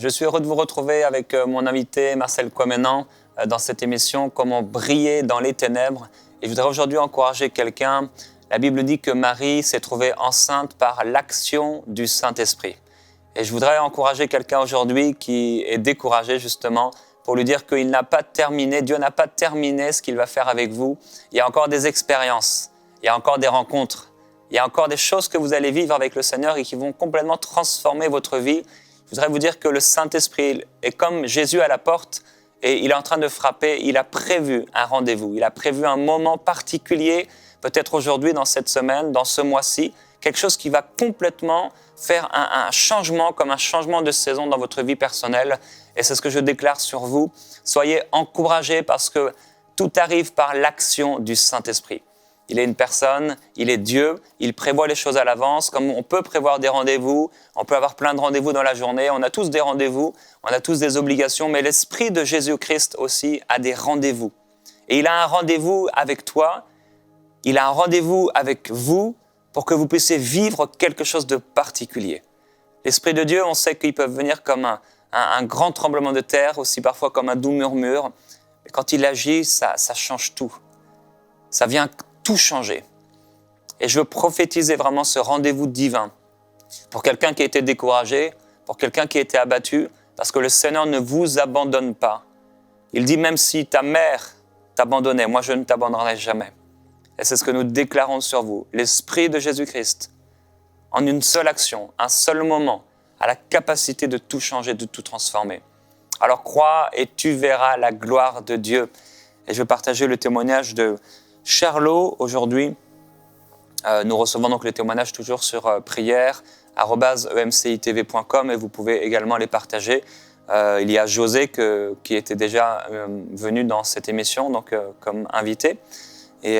Je suis heureux de vous retrouver avec mon invité Marcel Kouamenan dans cette émission « Comment briller dans les ténèbres ». Et je voudrais aujourd'hui encourager quelqu'un. La Bible dit que Marie s'est trouvée enceinte par l'action du Saint-Esprit. Et je voudrais encourager quelqu'un aujourd'hui qui est découragé justement pour lui dire qu'il n'a pas terminé, Dieu n'a pas terminé ce qu'il va faire avec vous. Il y a encore des expériences, il y a encore des rencontres, il y a encore des choses que vous allez vivre avec le Seigneur et qui vont complètement transformer votre vie. Je voudrais vous dire que le Saint-Esprit est comme Jésus à la porte et il est en train de frapper. Il a prévu un rendez-vous, il a prévu un moment particulier, peut-être aujourd'hui, dans cette semaine, dans ce mois-ci, quelque chose qui va complètement faire un changement, comme un changement de saison dans votre vie personnelle. Et c'est ce que je déclare sur vous. Soyez encouragés parce que tout arrive par l'action du Saint-Esprit. Il est une personne, il est Dieu, il prévoit les choses à l'avance, comme on peut prévoir des rendez-vous, on peut avoir plein de rendez-vous dans la journée, on a tous des rendez-vous, on a tous des obligations, mais l'Esprit de Jésus-Christ aussi a des rendez-vous. Et il a un rendez-vous avec toi, il a un rendez-vous avec vous pour que vous puissiez vivre quelque chose de particulier. L'Esprit de Dieu, on sait qu'il peut venir comme un grand tremblement de terre, aussi parfois comme un doux murmure. Mais quand il agit, ça change tout. Ça vient tout changer. Et je veux prophétiser vraiment ce rendez-vous divin pour quelqu'un qui a été découragé, pour quelqu'un qui a été abattu, parce que le Seigneur ne vous abandonne pas. Il dit même si ta mère t'abandonnait, moi je ne t'abandonnerai jamais. Et c'est ce que nous déclarons sur vous. L'Esprit de Jésus-Christ, en une seule action, un seul moment, a la capacité de tout changer, de tout transformer. Alors crois et tu verras la gloire de Dieu. Et je vais partager le témoignage de Charlot aujourd'hui. Nous recevons donc les témoignages toujours sur prière@emcitv.com et vous pouvez également les partager. Il y a José qui était déjà venu dans cette émission donc, comme invité et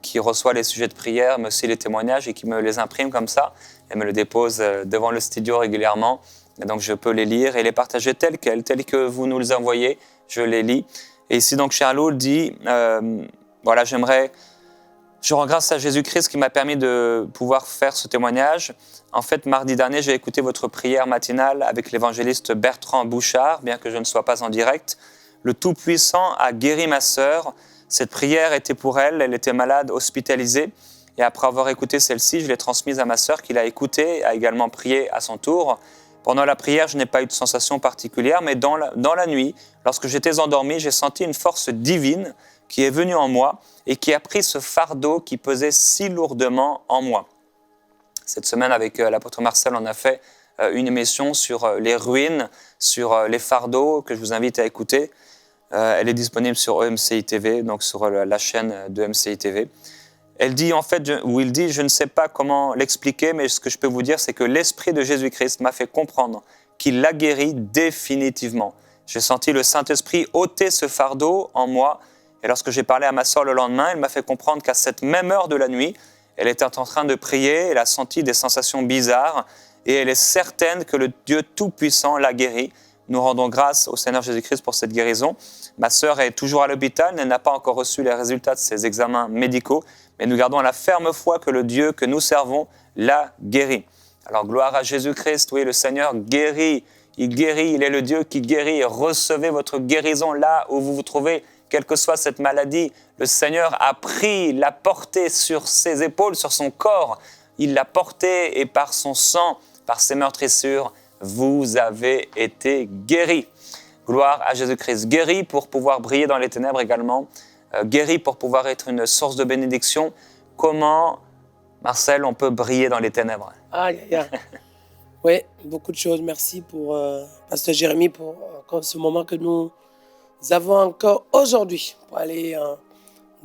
qui reçoit les sujets de prière, mais aussi les témoignages et qui me les imprime comme ça et me le dépose devant le studio régulièrement. Et donc je peux les lire et les partager tels quels, tels que vous nous les envoyez, je les lis. Et ici donc Charlot dit, voilà, je rends grâce à Jésus-Christ qui m'a permis de pouvoir faire ce témoignage. En fait, mardi dernier, j'ai écouté votre prière matinale avec l'évangéliste Bertrand Bouchard, bien que je ne sois pas en direct. Le Tout-Puissant a guéri ma sœur. Cette prière était pour elle, elle était malade, hospitalisée. Et après avoir écouté celle-ci, je l'ai transmise à ma sœur qui l'a écoutée, a également prié à son tour. Pendant la prière, je n'ai pas eu de sensation particulière, mais dans la nuit, lorsque j'étais endormi, j'ai senti une force divine qui est venue en moi et qui a pris ce fardeau qui pesait si lourdement en moi. Cette semaine, avec l'apôtre Marcel, on a fait une émission sur les ruines, sur les fardeaux que je vous invite à écouter. Elle est disponible sur EMCI TV, donc sur la chaîne de EMCI TV. Elle dit en fait, il dit, je ne sais pas comment l'expliquer, mais ce que je peux vous dire, c'est que l'Esprit de Jésus-Christ m'a fait comprendre qu'il l'a guéri définitivement. J'ai senti le Saint-Esprit ôter ce fardeau en moi. Et lorsque j'ai parlé à ma sœur le lendemain, elle m'a fait comprendre qu'à cette même heure de la nuit, elle était en train de prier, elle a senti des sensations bizarres et elle est certaine que le Dieu Tout-Puissant l'a guérie. Nous rendons grâce au Seigneur Jésus-Christ pour cette guérison. Ma sœur est toujours à l'hôpital, elle n'a pas encore reçu les résultats de ses examens médicaux, mais nous gardons la ferme foi que le Dieu que nous servons l'a guéri. Alors gloire à Jésus-Christ, oui, le Seigneur guérit, il est le Dieu qui guérit. Recevez votre guérison là où vous vous trouvez, quelle que soit cette maladie. Le Seigneur a pris, l'a porté sur ses épaules, sur son corps. Il l'a porté et par son sang, par ses meurtrissures, vous avez été guéris. Gloire à Jésus-Christ. Guéri pour pouvoir briller dans les ténèbres également. Guéri pour pouvoir être une source de bénédiction. Comment, Marcel, on peut briller dans les ténèbres? Oui, beaucoup de choses. Merci pour Pasteur Jérémie pour encore ce moment que nous avons encore aujourd'hui pour aller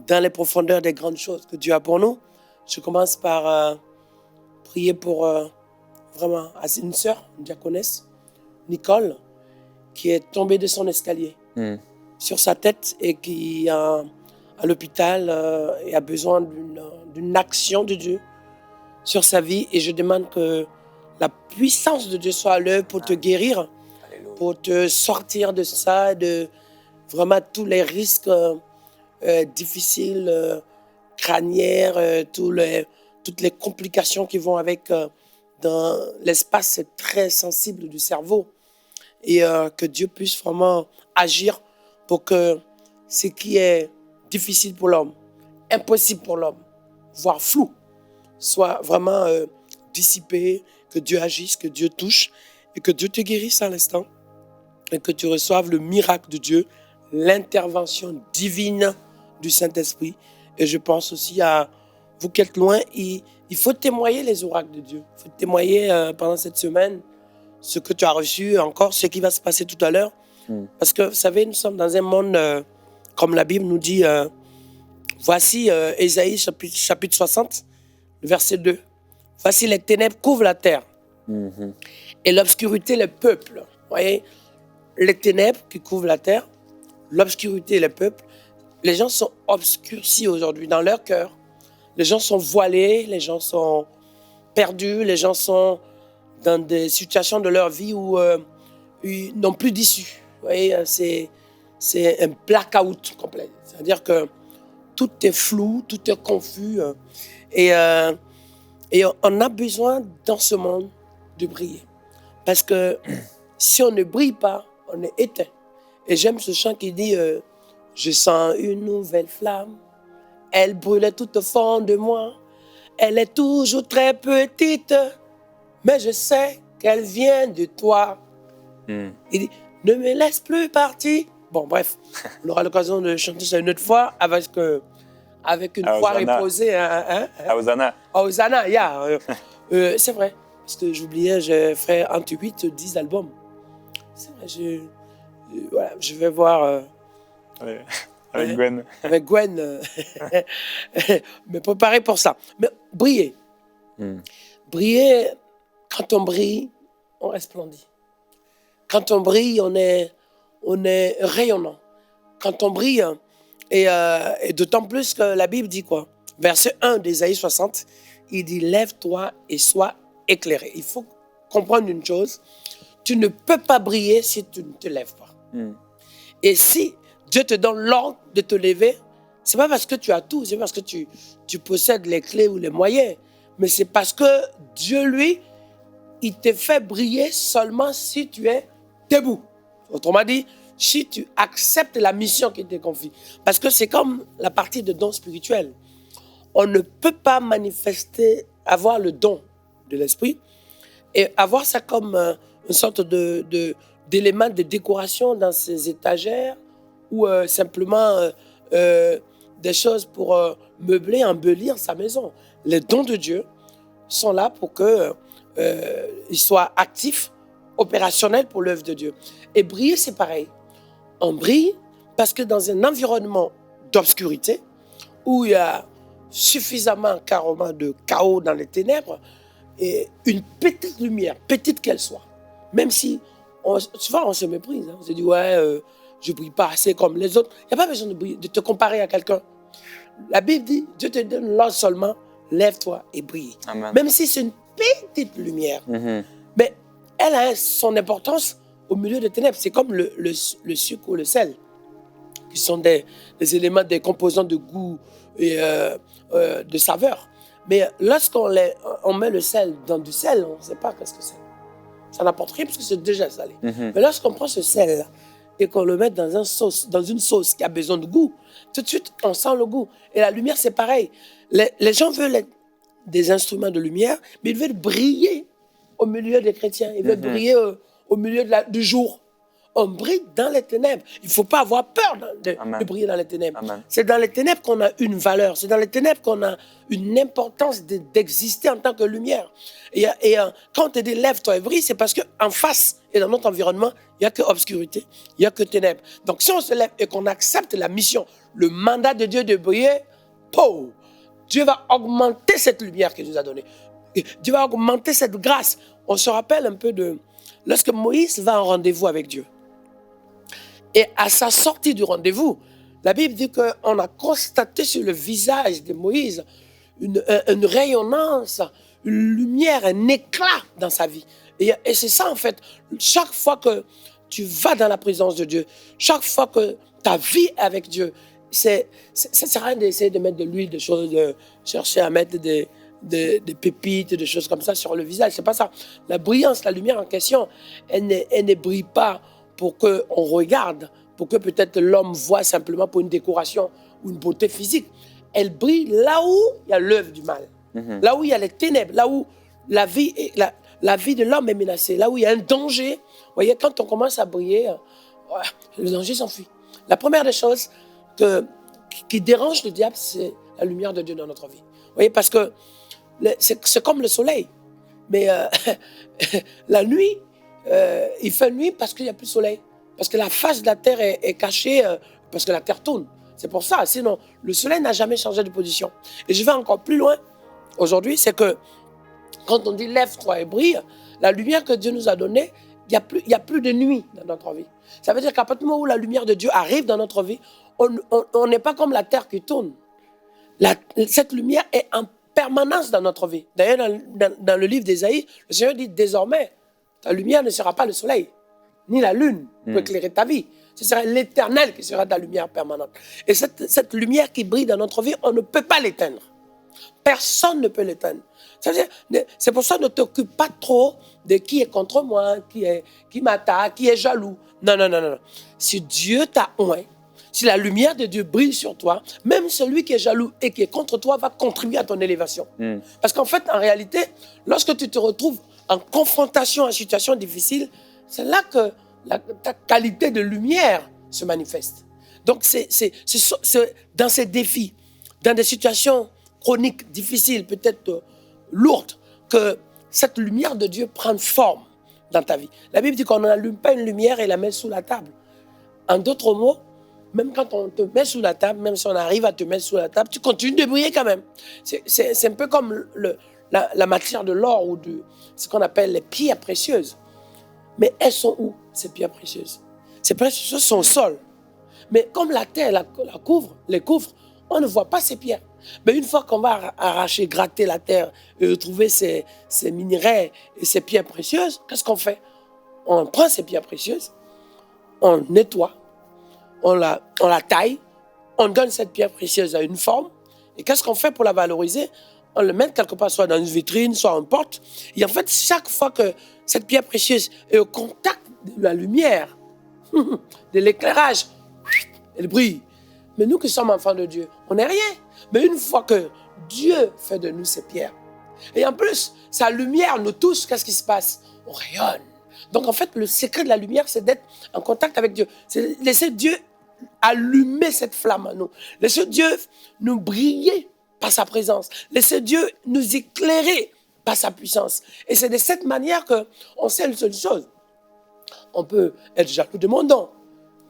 dans les profondeurs des grandes choses que Dieu a pour nous. Je commence par prier pour vraiment une sœur, une diaconesse, Nicole, qui est tombée de son escalier sur sa tête et qui est à l'hôpital et a besoin d'une action de Dieu sur sa vie. Et je demande que la puissance de Dieu soit à l'œuvre pour te guérir, pour te sortir de ça, de vraiment tous les risques difficiles, crânières, toutes les complications qui vont avec dans l'espace très sensible du cerveau. et que Dieu puisse vraiment agir pour que ce qui est difficile pour l'homme, impossible pour l'homme, voire flou, soit vraiment dissipé, que Dieu agisse, que Dieu touche et que Dieu te guérisse à l'instant et que tu reçoives le miracle de Dieu, l'intervention divine du Saint-Esprit. Et je pense aussi à vous qui êtes loin, il faut témoigner les oracles de Dieu. Il faut témoigner pendant cette semaine ce que tu as reçu, encore ce qui va se passer tout à l'heure. Parce que, vous savez, nous sommes dans un monde, comme la Bible nous dit, voici Ésaïe chapitre 60, verset 2. Voici les ténèbres couvrent la terre et l'obscurité les peuples. Vous voyez, les ténèbres qui couvrent la terre, l'obscurité les peuples. Les gens sont obscurcis aujourd'hui dans leur cœur. Les gens sont voilés, les gens sont perdus, les gens sont dans des situations de leur vie où ils n'ont plus d'issue. Vous voyez, c'est un blackout complet. C'est-à-dire que tout est flou, tout est confus. Et on a besoin dans ce monde de briller. Parce que si on ne brille pas, on est éteint. Et j'aime ce chant qui dit je sens une nouvelle flamme. Elle brûle tout au fond de moi. Elle est toujours très petite, mais je sais qu'elle vient de toi. Il dit, ne me laisse plus partir. Bon, bref, on aura l'occasion de chanter ça une autre fois avec une voix reposée. Hosanna. Hosanna, yeah. C'est vrai, parce que j'oubliais, j'ai fait entre 8 et 10 albums. C'est vrai, voilà, je vais voir... Avec Gwen. Avec Gwen. Me préparer pour ça. Mais briller. Briller, quand on brille, on resplendit. Quand on brille, on est rayonnant. Quand on brille, et d'autant plus que la Bible dit quoi? Verset 1 d'Ésaïe 60, il dit « Lève-toi et sois éclairé ». Il faut comprendre une chose, tu ne peux pas briller si tu ne te lèves pas. Et si Dieu te donne l'ordre de te lever, c'est pas parce que tu as tout, c'est pas parce que tu possèdes les clés ou les moyens, mais c'est parce que Dieu, lui, il te fait briller seulement si tu es debout. Autrement dit, si tu acceptes la mission qu'il te confie. Parce que c'est comme la partie de don spirituel. On ne peut pas manifester, avoir le don de l'esprit et avoir ça comme une sorte d'élément de décoration dans ses étagères ou simplement des choses pour meubler, embellir sa maison. Les dons de Dieu sont là pour qu'ils soient actifs, opérationnels pour l'œuvre de Dieu. Et briller, c'est pareil. On brille parce que dans un environnement d'obscurité, où il y a suffisamment carrément de chaos dans les ténèbres, et une petite lumière, petite qu'elle soit, même si, souvent on se méprise, on se dit, ouais, je ne brille pas assez comme les autres. Il n'y a pas besoin de te comparer à quelqu'un. La Bible dit, Dieu te donne l'ordre seulement, lève-toi et brille. Amen. Même si c'est une petite lumière, mais elle a son importance au milieu des ténèbres. C'est comme le sucre ou le sel, qui sont des éléments, des composants de goût et de saveur. Mais lorsqu'on met le sel dans du sel, on ne sait pas ce que c'est. Ça n'apporte rien parce que c'est déjà salé. Mais lorsqu'on prend ce sel et qu'on le met dans une sauce qui a besoin de goût, tout de suite, on sent le goût. Et la lumière, c'est pareil. Les gens veulent des instruments de lumière, mais ils veulent briller au milieu des chrétiens. Ils veulent briller au milieu du jour. On brille dans les ténèbres. Il ne faut pas avoir peur de briller dans les ténèbres. Amen. C'est dans les ténèbres qu'on a une valeur. C'est dans les ténèbres qu'on a une importance d'exister en tant que lumière. Et quand on te dit lève-toi et brille, c'est parce qu'en face et dans notre environnement, il n'y a que obscurité, il n'y a que ténèbres. Donc si on se lève et qu'on accepte la mission, le mandat de Dieu de briller, Dieu va augmenter cette lumière qu'il nous a donnée. Dieu va augmenter cette grâce. On se rappelle un peu de lorsque Moïse va en rendez-vous avec Dieu. Et à sa sortie du rendez-vous, la Bible dit qu'on a constaté sur le visage de Moïse une rayonnance, une lumière, un éclat dans sa vie. Et c'est ça en fait, chaque fois que tu vas dans la présence de Dieu, chaque fois que ta vie avec Dieu, ça ne sert à rien d'essayer de mettre de l'huile, de choses, de chercher à mettre des pépites, des choses comme ça sur le visage. C'est pas ça. La brillance, la lumière en question, elle ne brille pas pour qu'on regarde, pour que peut-être l'homme voit simplement pour une décoration ou une beauté physique. Elle brille là où il y a l'œuvre du mal, là où il y a les ténèbres, là où la vie de l'homme est menacée, là où il y a un danger. Vous voyez, quand on commence à briller, le danger s'enfuit. La première des choses qui dérange le diable, c'est la lumière de Dieu dans notre vie. Vous voyez, parce que c'est comme le soleil. Mais la nuit, il fait nuit parce qu'il n'y a plus de soleil. Parce que la face de la terre est cachée, parce que la terre tourne. C'est pour ça. Sinon, le soleil n'a jamais changé de position. Et je vais encore plus loin aujourd'hui, c'est que quand on dit lève-toi et brille, la lumière que Dieu nous a donnée, il n'y a plus de nuit dans notre vie. Ça veut dire qu'à partir du moment où la lumière de Dieu arrive dans notre vie, on n'est pas comme la terre qui tourne. Cette lumière est en permanence dans notre vie. D'ailleurs, dans le livre d'Ésaïe, le Seigneur dit désormais, ta lumière ne sera pas le soleil, ni la lune pour éclairer ta vie. Ce sera l'Éternel qui sera ta lumière permanente. Et cette lumière qui brille dans notre vie, on ne peut pas l'éteindre. Personne ne peut l'éteindre. C'est pour ça ne t'occupe pas trop de qui est contre moi, qui m'attaque, qui est jaloux. Non. Si Dieu t'a oint, si la lumière de Dieu brille sur toi, même celui qui est jaloux et qui est contre toi va contribuer à ton élévation. Parce qu'en fait, en réalité, lorsque tu te retrouves en confrontation à une situation difficile, c'est là que ta qualité de lumière se manifeste. Donc, c'est dans ces défis, dans des situations chroniques, difficiles, peut-être lourdes, que cette lumière de Dieu prend forme dans ta vie. La Bible dit qu'on n'allume pas une lumière et la met sous la table. En d'autres mots, même quand on te met sous la table, même si on arrive à te mettre sous la table, tu continues de briller quand même. C'est un peu comme la matière de l'or ou de ce qu'on appelle les pierres précieuses. Mais elles sont où, ces pierres précieuses? Ces pierres précieuses sont au sol. Mais comme la terre les couvre, on ne voit pas ces pierres. Mais une fois qu'on va arracher, gratter la terre et trouver ces minerais et ces pierres précieuses, qu'est-ce qu'on fait? On prend ces pierres précieuses, on nettoie, on la taille, on donne cette pierre précieuse à une forme. Et qu'est-ce qu'on fait pour la valoriser? On le met quelque part, soit dans une vitrine, soit en porte. Et en fait, chaque fois que cette pierre précieuse est au contact de la lumière, de l'éclairage, elle brille. Mais nous qui sommes enfants de Dieu, on n'est rien. Mais une fois que Dieu fait de nous ces pierres, et en plus, sa lumière nous touche, qu'est-ce qui se passe? On rayonne. Donc en fait, le secret de la lumière, c'est d'être en contact avec Dieu. C'est laisser Dieu allumer cette flamme en nous. Laisser Dieu nous briller par sa présence. Laisser Dieu nous éclairer par sa puissance. Et c'est de cette manière qu'on sait une seule chose. On peut être jaloux de mon don,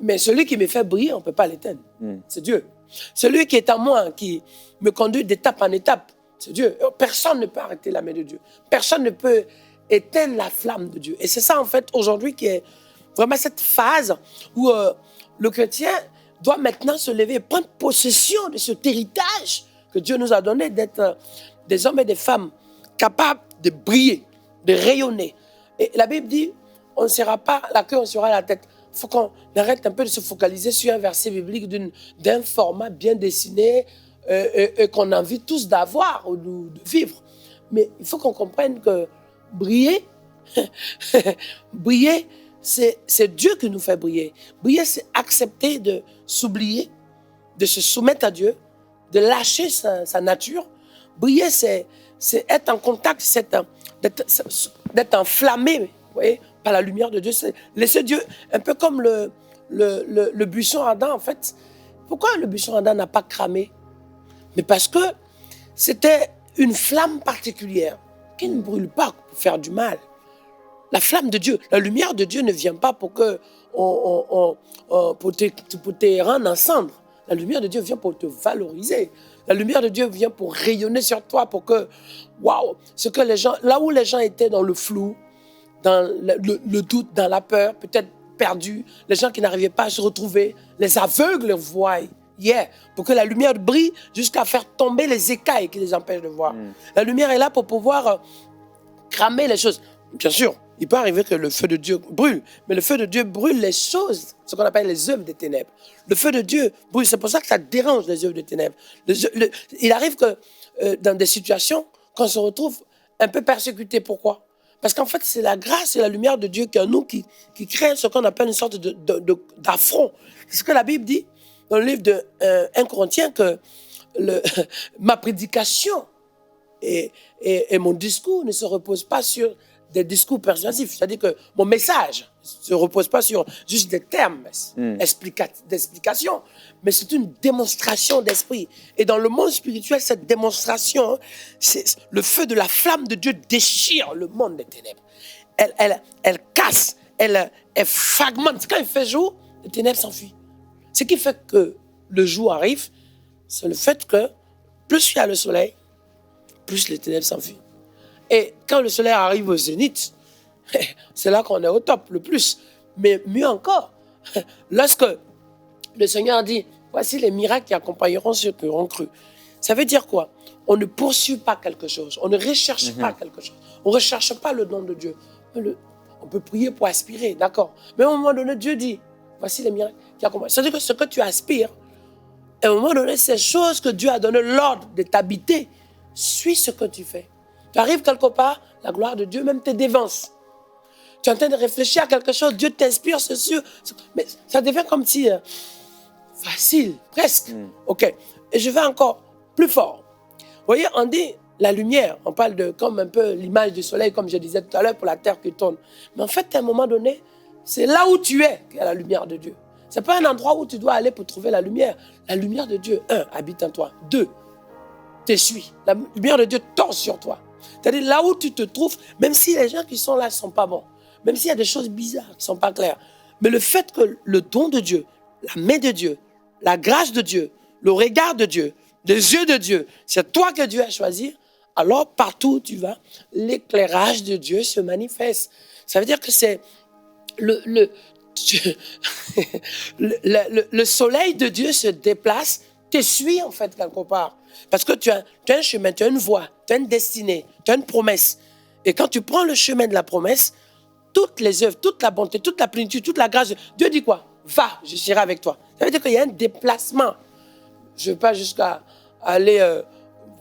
mais celui qui me fait briller, on ne peut pas l'éteindre. C'est Dieu. Celui qui est en moi, qui me conduit d'étape en étape, c'est Dieu. Personne ne peut arrêter la main de Dieu. Personne ne peut éteindre la flamme de Dieu. Et c'est ça, en fait, aujourd'hui, qui est vraiment cette phase où le chrétien doit maintenant se lever et prendre possession de cet héritage que Dieu nous a donné, d'être des hommes et des femmes capables de briller, de rayonner. Et la Bible dit, on ne sera pas la queue, on sera la tête. Il faut qu'on arrête un peu de se focaliser sur un verset biblique d'un format bien dessiné et qu'on a envie tous d'avoir ou de vivre. Mais il faut qu'on comprenne que briller, briller, c'est Dieu qui nous fait briller. Briller, c'est accepter de s'oublier, de se soumettre à Dieu, de lâcher sa nature. Briller, c'est être en contact, d'être enflammé, vous voyez, par la lumière de Dieu. C'est laisser Dieu, un peu comme le buisson ardent, en fait. Pourquoi le buisson ardent n'a pas cramé? Mais parce que c'était une flamme particulière qui ne brûle pas pour faire du mal. La flamme de Dieu, la lumière de Dieu ne vient pas pour te rendre en cendre. La lumière de Dieu vient pour te valoriser. La lumière de Dieu vient pour rayonner sur toi, pour que, waouh, là où les gens étaient dans le flou, dans le doute, dans la peur, peut-être perdus, les gens qui n'arrivaient pas à se retrouver, les aveugles voient, pour que la lumière brille jusqu'à faire tomber les écailles qui les empêchent de voir. La lumière est là pour pouvoir cramer les choses. Bien sûr, il peut arriver que le feu de Dieu brûle, mais le feu de Dieu brûle les choses, ce qu'on appelle les œuvres des ténèbres. Le feu de Dieu brûle, c'est pour ça que ça dérange les œuvres des ténèbres. Il arrive que dans des situations qu'on se retrouve un peu persécuté. Pourquoi? Parce qu'en fait, c'est la grâce et la lumière de Dieu qui en nous qui crée ce qu'on appelle une sorte d'affront. C'est ce que la Bible dit dans le livre de 1 Corinthiens, que ma prédication et mon discours ne se reposent pas sur des discours persuasifs. C'est-à-dire que mon message ne se repose pas sur juste des termes d'explication, mais c'est une démonstration d'esprit. Et dans le monde spirituel, cette démonstration, c'est le feu de la flamme de Dieu déchire le monde des ténèbres. Elle casse, elle fragmente. Quand il fait jour, les ténèbres s'enfuient. Ce qui fait que le jour arrive, c'est le fait que plus il y a le soleil, plus les ténèbres s'enfuient. Et quand le soleil arrive au zénith, c'est là qu'on est au top, le plus. Mais mieux encore, lorsque le Seigneur dit, voici les miracles qui accompagneront ceux qui auront cru. Ça veut dire quoi? On ne poursuit pas quelque chose, on ne recherche pas quelque chose, on ne recherche pas le don de Dieu. On peut prier pour aspirer, d'accord. Mais à un moment donné, Dieu dit, voici les miracles qui accompagnent. C'est-à-dire que ce que tu aspires, à un moment donné, ces choses que Dieu a donné l'ordre de t'habiter, suis ce que tu fais. Tu arrives quelque part, la gloire de Dieu même te dévance. Tu es en train de réfléchir à quelque chose, Dieu t'inspire, c'est sûr. Mais ça devient comme si facile, presque. OK. Et je vais encore plus fort. Vous voyez, on dit la lumière, on parle de comme un peu l'image du soleil, comme je disais tout à l'heure, pour la terre qui tourne. Mais en fait, à un moment donné, c'est là où tu es qu'il y a la lumière de Dieu. Ce n'est pas un endroit où tu dois aller pour trouver la lumière. La lumière de Dieu, 1, habite en toi. 2, t'essuie. La lumière de Dieu tord sur toi. C'est-à-dire là où tu te trouves, même si les gens qui sont là ne sont pas bons, même s'il y a des choses bizarres qui ne sont pas claires, mais le fait que le don de Dieu, la main de Dieu, la grâce de Dieu, le regard de Dieu, les yeux de Dieu, c'est toi que Dieu a choisi, alors partout où tu vas, l'éclairage de Dieu se manifeste. Ça veut dire que c'est le soleil de Dieu se déplace, t'essuie en fait quelque part. Parce que tu as un chemin, tu as une voie, tu as une destinée, tu as une promesse. Et quand tu prends le chemin de la promesse, toutes les œuvres, toute la bonté, toute la plénitude, toute la grâce, Dieu dit quoi? Va, je serai avec toi. Ça veut dire qu'il y a un déplacement. Je ne vais pas jusqu'à aller, je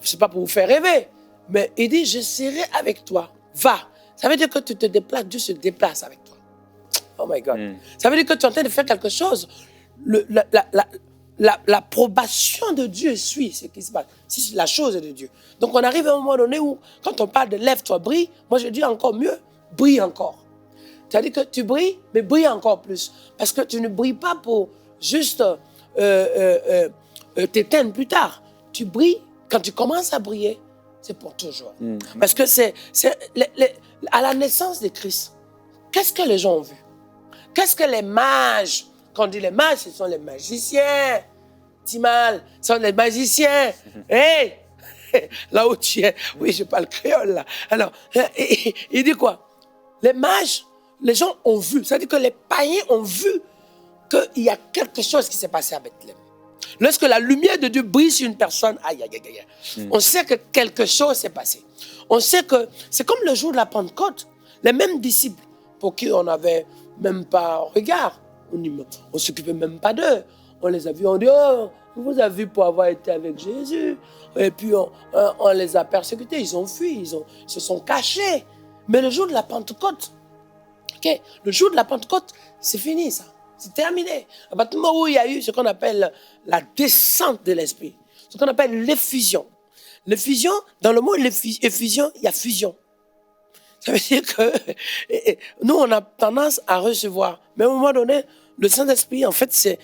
ne sais pas pour vous faire rêver, mais il dit, je serai avec toi. Va. Ça veut dire que tu te déplaces, Dieu se déplace avec toi. Oh my God. Ça veut dire que tu es en train de faire quelque chose. L'approbation de Dieu suit ce qui se passe. C'est la chose de Dieu. Donc on arrive à un moment donné où, quand on parle de lève-toi, brille, moi je dis encore mieux, brille encore. C'est-à-dire que tu brilles, mais brille encore plus. Parce que tu ne brilles pas pour juste t'éteindre plus tard. Tu brilles, quand tu commences à briller, c'est pour toujours. Parce que c'est à la naissance de Christ, qu'est-ce que les gens ont vu? Qu'est-ce que les mages, quand on dit les mages, ce sont les magiciens. Timal, ce sont les magiciens. Hey! Là où tu es, oui, je parle créole là. Alors, il dit quoi? Les mages, les gens ont vu, c'est-à-dire que les païens ont vu qu'il y a quelque chose qui s'est passé à Bethléem. Lorsque la lumière de Dieu brille sur une personne, aïe, aïe, aïe, aïe, on sait que quelque chose s'est passé. On sait que c'est comme le jour de la Pentecôte. Les mêmes disciples pour qui on n'avait même pas regard, on ne s'occupait même pas d'eux. On les a vus, on dit, oh, on vous a vus pour avoir été avec Jésus. Et puis on les a persécutés, ils ont fui, ils se sont cachés. Mais le jour de la Pentecôte, okay, le jour de la Pentecôte, c'est fini ça. C'est terminé. À partir du moment où il y a eu ce qu'on appelle la descente de l'esprit, ce qu'on appelle l'effusion. L'effusion, dans le mot effusion, il y a fusion. Ça veut dire que nous, on a tendance à recevoir. Mais à un moment donné, le Saint-Esprit, en fait,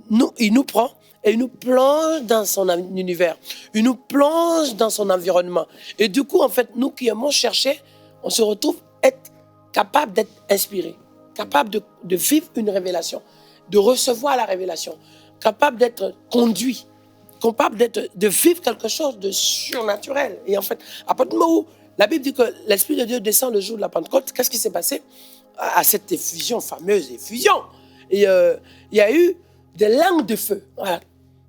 il nous prend et il nous plonge dans son univers. Il nous plonge dans son environnement. Et du coup, en fait, nous qui aimons chercher, on se retrouve être capable d'être inspiré, capable de vivre une révélation, de recevoir la révélation, capable d'être conduit, capable de vivre quelque chose de surnaturel. Et en fait, à partir du moment où la Bible dit que l'Esprit de Dieu descend le jour de la Pentecôte, qu'est-ce qui s'est passé à cette effusion, fameuse effusion? Et il y a eu des langues de feu. Voilà.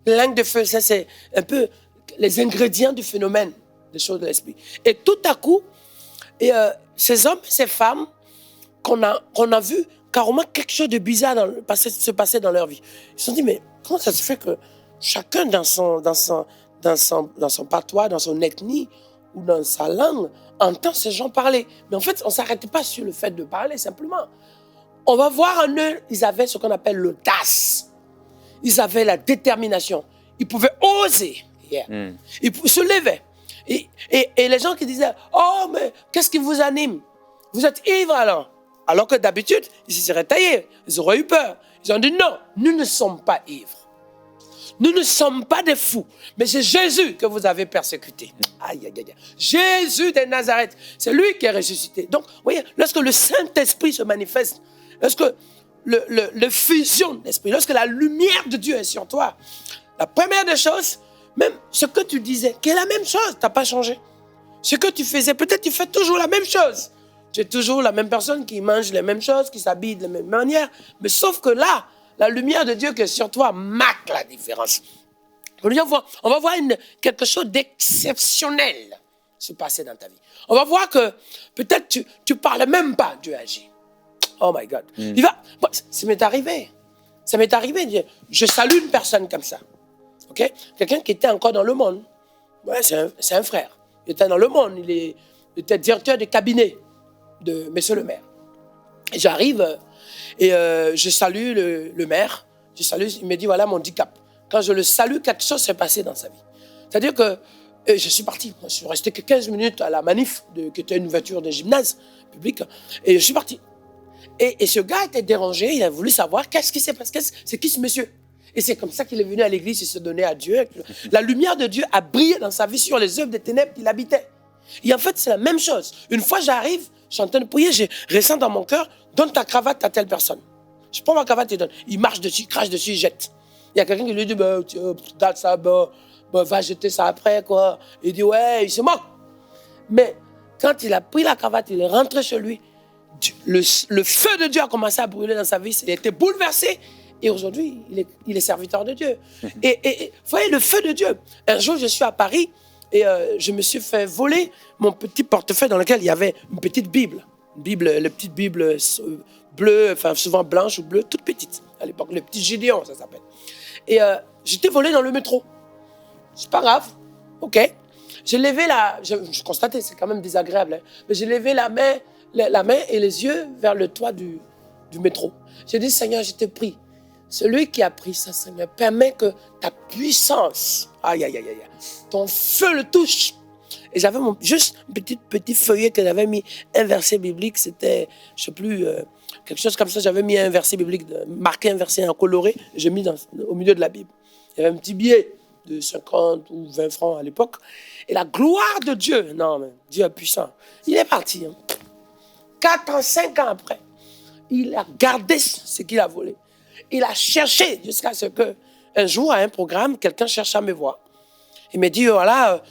Les langues de feu, ça c'est un peu les ingrédients du phénomène des choses de l'Esprit. Et tout à coup, ces hommes et ces femmes qu'on a vu carrément quelque chose de bizarre se passer dans leur vie. Ils se sont dit, mais comment ça se fait que chacun dans son patois, dans son ethnie, ou dans sa langue, entend ces gens parler. Mais en fait, on ne s'arrête pas sur le fait de parler, simplement. On va voir en eux, ils avaient ce qu'on appelle l'audace. Ils avaient la détermination. Ils pouvaient oser. Ils se levaient. Et les gens qui disaient, « Oh, mais qu'est-ce qui vous anime? Vous êtes ivre alors ?» Alors que d'habitude, ils se seraient taillés. Ils auraient eu peur. Ils ont dit, « Non, nous ne sommes pas ivres. Nous ne sommes pas des fous. Mais c'est Jésus que vous avez persécuté. » Aïe, aïe, aïe. Jésus de Nazareth, c'est lui qui est ressuscité. Donc, vous voyez, lorsque le Saint-Esprit se manifeste, lorsque le fusion d'esprit, lorsque la lumière de Dieu est sur toi, la première des choses, même ce que tu disais, qui est la même chose, tu n'as pas changé. Ce que tu faisais, peut-être tu fais toujours la même chose. Tu es toujours la même personne qui mange les mêmes choses, qui s'habille de la même manière. Mais sauf que là, la lumière de Dieu qui est sur toi marque la différence. On va voir quelque chose d'exceptionnel se passer dans ta vie. On va voir que peut-être tu ne parles même pas, Dieu agit. Oh my God. Ça m'est arrivé. Ça m'est arrivé. Je salue une personne comme ça. Okay? Quelqu'un qui était encore dans le monde. Ouais, c'est un frère. Il était dans le monde. Il était directeur de cabinet de Monsieur le maire. Et j'arrive et je salue le maire. Il me dit, voilà mon handicap. Quand je le salue, quelque chose s'est passé dans sa vie. C'est-à-dire que je suis parti. Je suis resté que 15 minutes à la manif, qui était une ouverture de gymnase public. Et je suis parti. Et ce gars était dérangé. Il a voulu savoir qu'est-ce qui s'est passé. C'est qui ce monsieur? Et c'est comme ça qu'il est venu à l'église et se donner à Dieu. La lumière de Dieu a brillé dans sa vie sur les œuvres des ténèbres qu'il habitait. Et en fait, c'est la même chose. Une fois, j'arrive, je suis en train de prier, je ressens dans mon cœur, donne ta cravate à telle personne. Je prends ma cravate et donne. Il marche dessus, il crache dessus, il jette. Il y a quelqu'un qui lui dit, va jeter ça après, quoi. Il dit, ouais, il se moque. Mais quand il a pris la cravate, il est rentré chez lui, le feu de Dieu a commencé à brûler dans sa vie, il a été bouleversé. Et aujourd'hui, il est serviteur de Dieu. Et vous voyez, le feu de Dieu. Un jour, je suis à Paris et je me suis fait voler mon petit portefeuille dans lequel il y avait une petite Bible. Les petites Bibles bleues, enfin souvent blanches ou bleues, toutes petites. À l'époque, le petit Gédéon, ça s'appelle. Et j'étais volé dans le métro. C'est pas grave. OK. J'ai levé je constatais, c'est quand même désagréable, hein, mais j'ai levé la main et les yeux vers le toit du métro. J'ai dit, Seigneur, je te prie. Celui qui a pris ça, Seigneur, permet que ta puissance, ton feu le touche. Et j'avais juste un petit feuillet que j'avais mis, un verset biblique, c'était, je ne sais plus, quelque chose comme ça, j'avais mis un verset biblique, marqué un verset en coloré, j'ai mis au milieu de la Bible. Il y avait un petit billet de 50 ou 20 francs à l'époque. Et la gloire de Dieu, non, mais Dieu est puissant. Il est parti. 4 ans, 5 ans après, il a gardé ce qu'il a volé. Il a cherché jusqu'à ce qu'un jour, à un programme, quelqu'un cherche à me voir. Il me dit, voilà,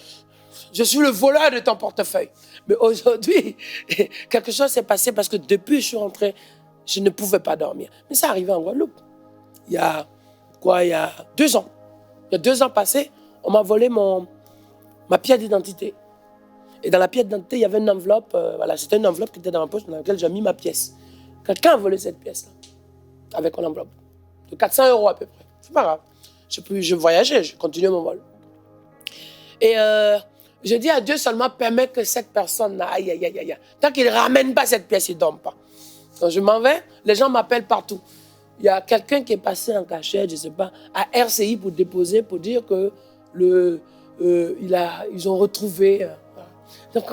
je suis le voleur de ton portefeuille. Mais aujourd'hui, quelque chose s'est passé parce que depuis que je suis rentré, je ne pouvais pas dormir. Mais ça arrivait en Guadeloupe. Il y a 2 ans. Il y a 2 ans passés, on m'a volé ma pièce d'identité. Et dans la pièce d'identité, il y avait une enveloppe. C'était une enveloppe qui était dans ma poche dans laquelle j'ai mis ma pièce. Quelqu'un a volé cette pièce-là avec une enveloppe de 400 € à peu près. C'est pas grave. Je voyageais, je continuais mon vol. Et je dis à Dieu seulement, permet que cette personne, tant qu'il ne ramène pas cette pièce, il ne dorme pas. Quand je m'en vais, les gens m'appellent partout. Il y a quelqu'un qui est passé en cachette, je ne sais pas, à RCI pour déposer, pour dire que ils ont retrouvé. Donc,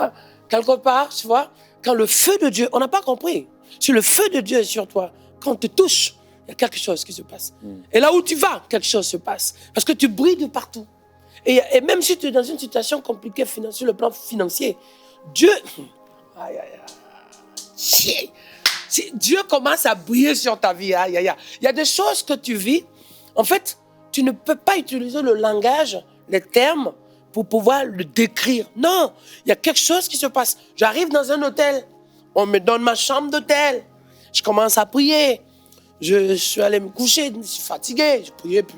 quelque part, tu vois, quand le feu de Dieu, on n'a pas compris, si le feu de Dieu est sur toi, quand on te touche, il y a quelque chose qui se passe. Et là où tu vas, quelque chose se passe. Parce que tu brilles de partout. Et même si tu es dans une situation compliquée sur le plan financier, Dieu... Dieu commence à briller sur ta vie. Il y a des choses que tu vis. En fait, tu ne peux pas utiliser le langage, les termes, pour pouvoir le décrire. Non, il y a quelque chose qui se passe. J'arrive dans un hôtel. On me donne ma chambre d'hôtel. Je commence à prier. Je suis allé me coucher, je suis fatigué, je priais, puis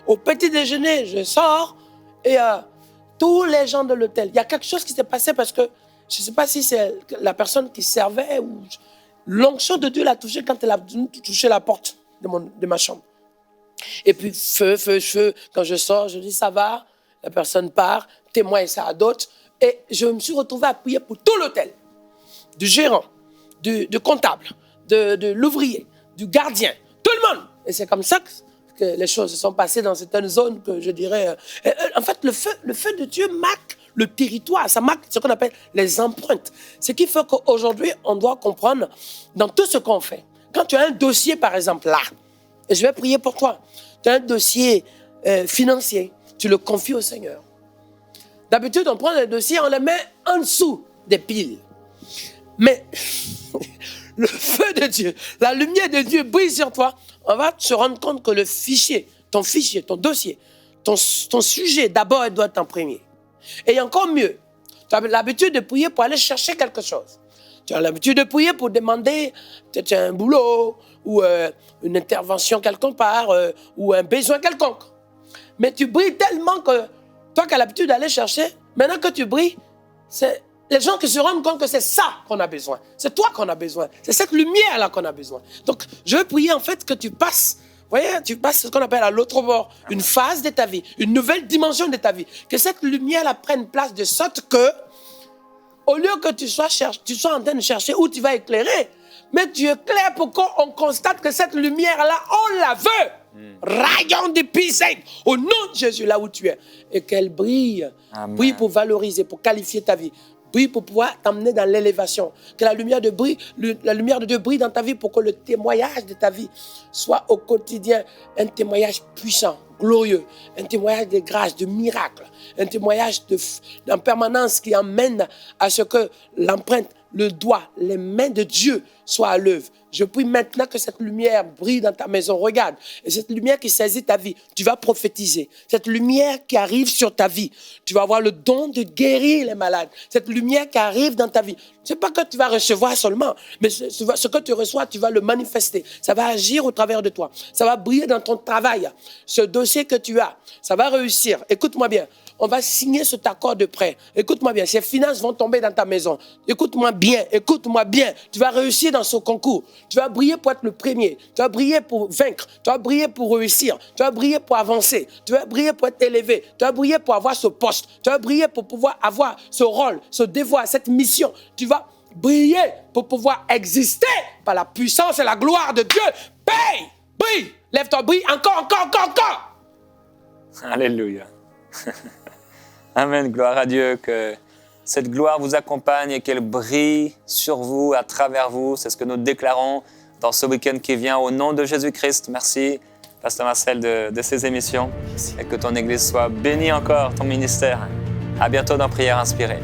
au petit déjeuner, je sors et tous les gens de l'hôtel, il y a quelque chose qui s'est passé parce que je ne sais pas si c'est la personne qui servait ou l'onction de Dieu l'a touché quand elle a touché la porte de ma chambre. Et puis feu, quand je sors, je dis ça va, la personne part, témoigne ça à d'autres, Et je me suis retrouvé à prier pour tout l'hôtel. Du gérant, du comptable, de l'ouvrier, du gardien, tout le monde. Et c'est comme ça que les choses se sont passées dans certaines zones que je dirais... en fait, le feu de Dieu marque le territoire, ça marque ce qu'on appelle les empreintes. Ce qui fait qu'aujourd'hui, on doit comprendre dans tout ce qu'on fait. Quand tu as un dossier, par exemple, là, et je vais prier pour toi, tu as un dossier financier, tu le confies au Seigneur. D'habitude, on prend les dossiers, on les met en dessous des piles. Mais le feu de Dieu, la lumière de Dieu brille sur toi, on va se rendre compte que le fichier, ton dossier, ton sujet, d'abord, il doit être en premier. Et encore mieux, tu as l'habitude de prier pour aller chercher quelque chose. Tu as l'habitude de prier pour demander peut-être un boulot ou une intervention quelque part ou un besoin quelconque. Mais tu brilles tellement que toi qui as l'habitude d'aller chercher, maintenant que tu brilles, c'est les gens qui se rendent compte que c'est ça qu'on a besoin. C'est toi qu'on a besoin. C'est cette lumière-là qu'on a besoin. Donc, je veux prier en fait que tu passes, voyez, tu passes ce qu'on appelle à l'autre bord, une phase de ta vie, une nouvelle dimension de ta vie. Que cette lumière-là prenne place de sorte que, au lieu que tu sois en train de chercher où tu vas éclairer, mais tu éclaires pour qu'on constate que cette lumière-là, on la veut. Rayon de puissance au nom de Jésus, là où tu es. Et qu'elle brille. Amen. Brille pour valoriser, pour qualifier ta vie. Brille pour pouvoir t'emmener dans l'élévation. Que la lumière de Dieu brille dans ta vie pour que le témoignage de ta vie soit au quotidien un témoignage puissant, glorieux, un témoignage de grâce, de miracle, un témoignage en permanence qui emmène à ce que l'empreinte, le doigt, les mains de Dieu soient à l'œuvre. Je prie maintenant que cette lumière brille dans ta maison. Regarde, et cette lumière qui saisit ta vie, tu vas prophétiser. Cette lumière qui arrive sur ta vie, tu vas avoir le don de guérir les malades. Cette lumière qui arrive dans ta vie, ce n'est pas que tu vas recevoir seulement, mais ce que tu reçois, tu vas le manifester. Ça va agir au travers de toi. Ça va briller dans ton travail. Ce dossier que tu as, ça va réussir. Écoute-moi bien. On va signer cet accord de prêt. Écoute-moi bien, ces finances vont tomber dans ta maison. Écoute-moi bien. Tu vas réussir dans ce concours. Tu vas briller pour être le premier. Tu vas briller pour vaincre. Tu vas briller pour réussir. Tu vas briller pour avancer. Tu vas briller pour être élevé. Tu vas briller pour avoir ce poste. Tu vas briller pour pouvoir avoir ce rôle, ce devoir, cette mission. Tu vas briller pour pouvoir exister par la puissance et la gloire de Dieu. Brille. Lève-toi, brille. Encore. Alléluia. Amen, gloire à Dieu, que cette gloire vous accompagne et qu'elle brille sur vous, à travers vous. C'est ce que nous déclarons dans ce week-end qui vient au nom de Jésus-Christ. Merci, Pasteur Marcel, de ces émissions. Merci. Et que ton Église soit bénie encore, ton ministère. À bientôt dans Prière Inspirée.